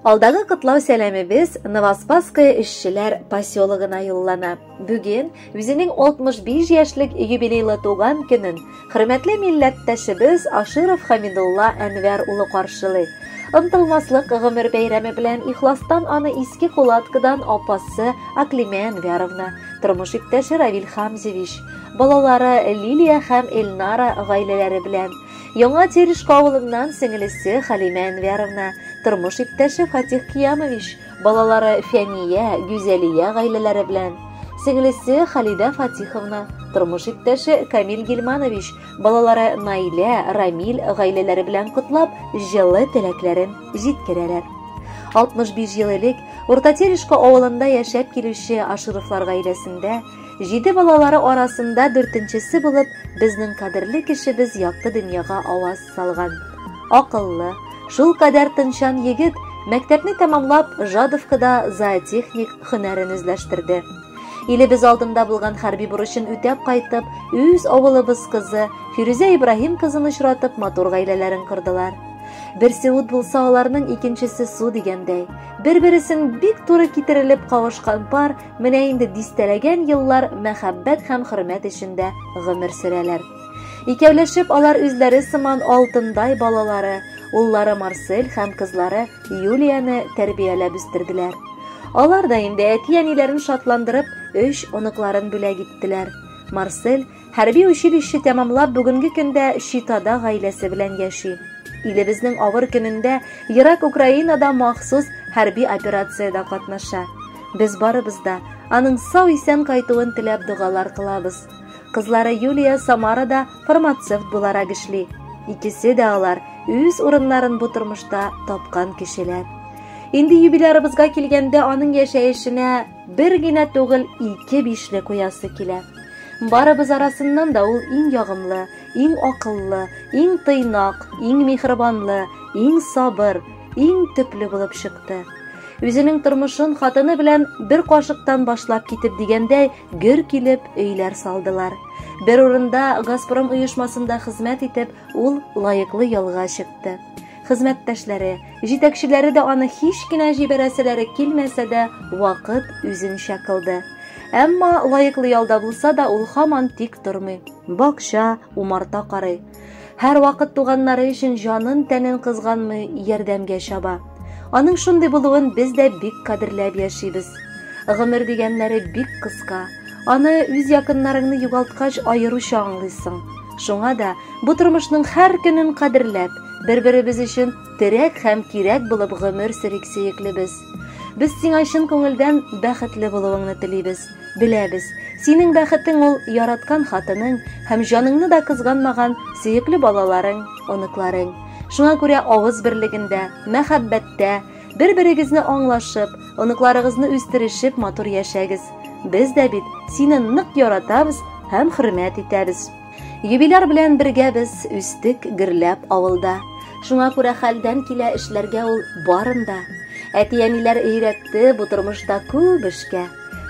Алдагы кытлау сәлемебез Новоспасское эшчеләр поселогына юллана. Бүген үзенең 65 яшьлек юбилейлы туган көнен хөрмәтле милләттәшебез Аширов Хамидулла Әнвәр улы каршылый. Ынтылмаслык гомер бәйрәме белән ихластан аны иске кулаткадан апасы Аклимә Әнвәровна, тормыш иптәше Равил Хамзевич, балалары Лилия һәм Эльнара гаиләләре белән, Яңа Терешка авылыннан сеңелесе Халимә Әнвәровна, тормыш иптәше Фатих Киямович, балалары Фәния, Гүзәлия гаиләләре белән, сеңелесе Халида Фатиховна, тормыш иптәше Камил Гилманович, балалары Наилә, Рамил гаиләләре белән котлап, җылы теләкләрен җиткерәләр. 65 ел элек Урта Терешка авылында яшәп килүче Ашировлар гаиләсендә 7 балалары арасында 4-нчесе булып, безнең кадерле кешебез якты дөньяга аваз салган. Акыллы, шул кадәр тынчан егет мәктәпне тәмамлап, Жадовкада зоотехник һөнәрен үзләштерде. Илебез алдында булган хәрби бурычын үтәп кайтып, үз авылыбыз кызы Фирүзә Ибраһим кызын очратып, матур гаиләләрен кырдылар. Берсе ут булса, аларның икенчесе су дигәндәй. Бер-бересен бик туры китерелеп кавышкан пар менә инде дистәләгән еллар мәхәббәт һәм хөрмәт эчендә гомер сөрәләр. Икәүләшеп алар үзләре сыман алтындай балалары, уллары Марсель һәм кызлары Юлияны тәрбияләп үстерделәр. Алар да инде әти-әниләрен шатландырып, 3 оныкларын бүләк иттеләр. Марсель хәрби училище тәмамлап, бүгенге көндә Шитада гаиләсе белән яши. Илебезнең авыр көнендә Ерак Украинада махсус хәрби операциядә катнаша. Без барыбыз да аның сау исән кайтуын теләп дугалар кылабыз. Кызлары Юлия Самарада фармацевт буларак эшли. Икесе дә алар үз урыннарын бу тормышта тапкан кешеләр. Инде юбилярыбызга килгәндә аның яшәешенә бер генә түгел 2 бишле куясы килә. Барыбыз арасыннан да ул иң ягымлы, иң акыллы, иң тыйнак, иң михрибанлы, иң сабыр, иң төпле булып чыкты. Үзенең тормышын хатыны белән бер кашыктан башлап китеп дигәндәй, гөр килеп өйләр салдылар. Бер урында Газпром оешмасында хезмәт итеп, ул лаеклы ялга чыкты. Хезмәттәшләре, җитәкчеләре дә аны һич кенә җибәрәселәре килмәсә дә, вакыт үзенчә кылды. Әмма лаеклы ялда булса да, ул һаман тик тормый. Бакча, умарта карый. Һәр вакыт туганнары өчен җанын, тәнен кызганмый, ярдәмгә чаба. Аның шундый булуын без дә бик кадерләп яшибез. Гомер дигәннәре бик кыска. Аны үз якыннарыңны югалткач аеруча аңлыйсың. Шуңа да бу тормышның һәр көнен кадерләп, бер-беребез өчен терәк һәм кирәк булып гомер сөрик сөеклебез. Без сиңа чын күңелдән бәхетле булуыңны телибез. Беләбез, синең бәхетең ул яраткан хатының һәм җаныңны да кызганмаган сөекле балаларың, оныкларың. Шуңа күрә авыз берлегендә, мәхәббәттә, бер-берегезне аңлашып, оныкларыгызны үстерешеп матур яшәгез. Без дә бит сине нык яратабыз һәм хөрмәт итәбез. Юбиляр белән бергә без үстек гөрләп авылда. Шуңа күрә хәлдән килә эшләргә ул барында. Әти-әниләр өйрәтте бу тормышта күп эшкә.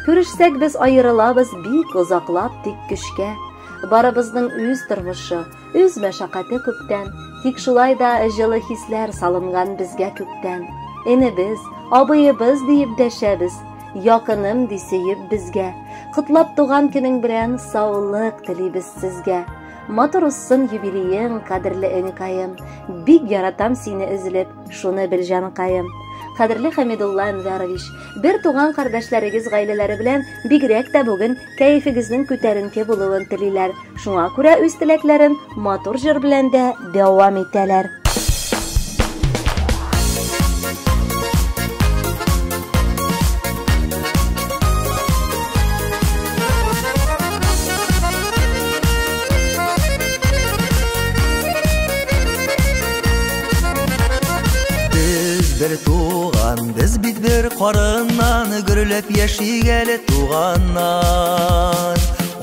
Күрешсәк без аерылабыз бик озаклап тик көчкә. Барыбызның үз тормышы, үз мәшәкате күптән, тик шулай да җылы хисләр салынган безгә күптән. Энебез, абыебыз диеп дәшәбез, якыным дисееп безгә. Кытлап туган көнең белән саулык телибез сезгә. Матур уссын юбилеең, кадерле энекаем. Бик яратам сине эзлеп, шуны бел җанкаем. Кадерле Хамидулла Әнвәрович, бер туган кардәшләрегез гаиләләре белән бигрәк тә бүген кәефегезнең күтәренке булуын телиләр. Шуңа күрә үз теләкләрен матур җыр белән дә дәвам итәләр. Бер туган, без бит бер карыннан, гөрләп яшик әле туганнан.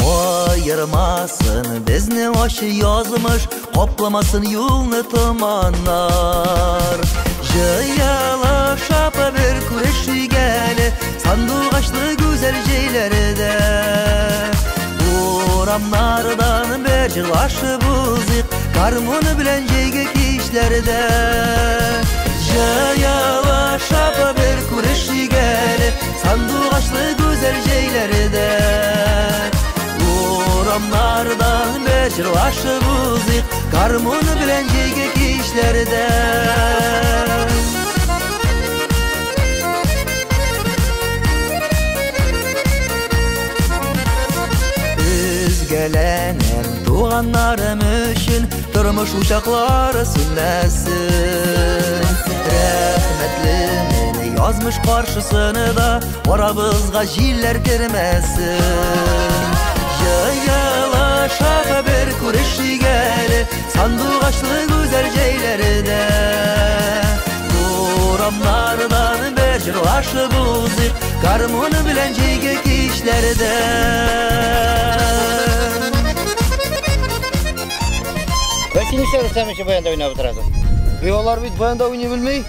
Аермасын безне ачы язмыш, капламасын юлны томаннар. Җыяла шапы бер күрешик әле, сандугачлы гүзәл җәйләрдә. Урамнардан бер җырлашып узыйк, гармун белән җәйге кичләрдә. Yavaşap bir kuruşi gele sandık açlı güzel şeylerde Uğramlardan beşir başı buzik Karmon bilen cegek işlerde Gelenem doğanlarım üçün Durmuş uşaqları sünləsin Rəhmətlimin yazmış qarşısını da Orabızğa jiller girməsin Yayalaşaq bir kuruşi gəli Sandık açlı güzel şeylerde Uğramlardan beşir başı buzik Karmonu bilen cegek işlerde Belki nişan sen işi bayanda oynayıp oturasın. Biyolar bit bayanda oynayabilmeyi.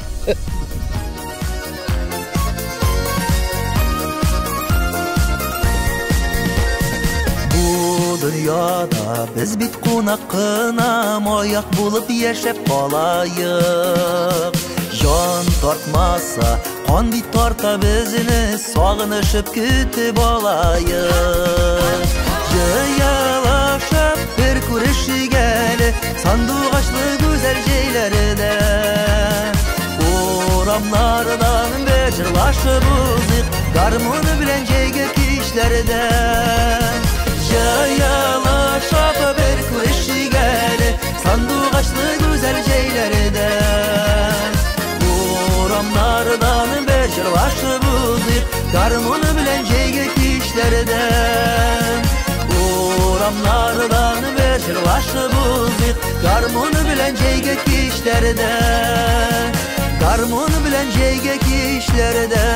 Bu dünyada biz bit qonaqına moyak bulup yaşap qalayıq Jon tortmasa, qon bit torta bizini Sog'inishib kütüp alayıq Yayalaşıp bir kuruşi geli Sandık açlı güzel şeylerde Uğramlardan beşir başı buzik Karmonu bilen cegek işlerde Yayalaşıp bir kuruşi geli Sandık açlı güzel şeylerde Uğramlardan beşir başı buzik Karmonu bilen cegek işlerde Uğramlardan beşir başı buzik Karmonu bilen cegek işlerde Karmonu bilen cegek işlerde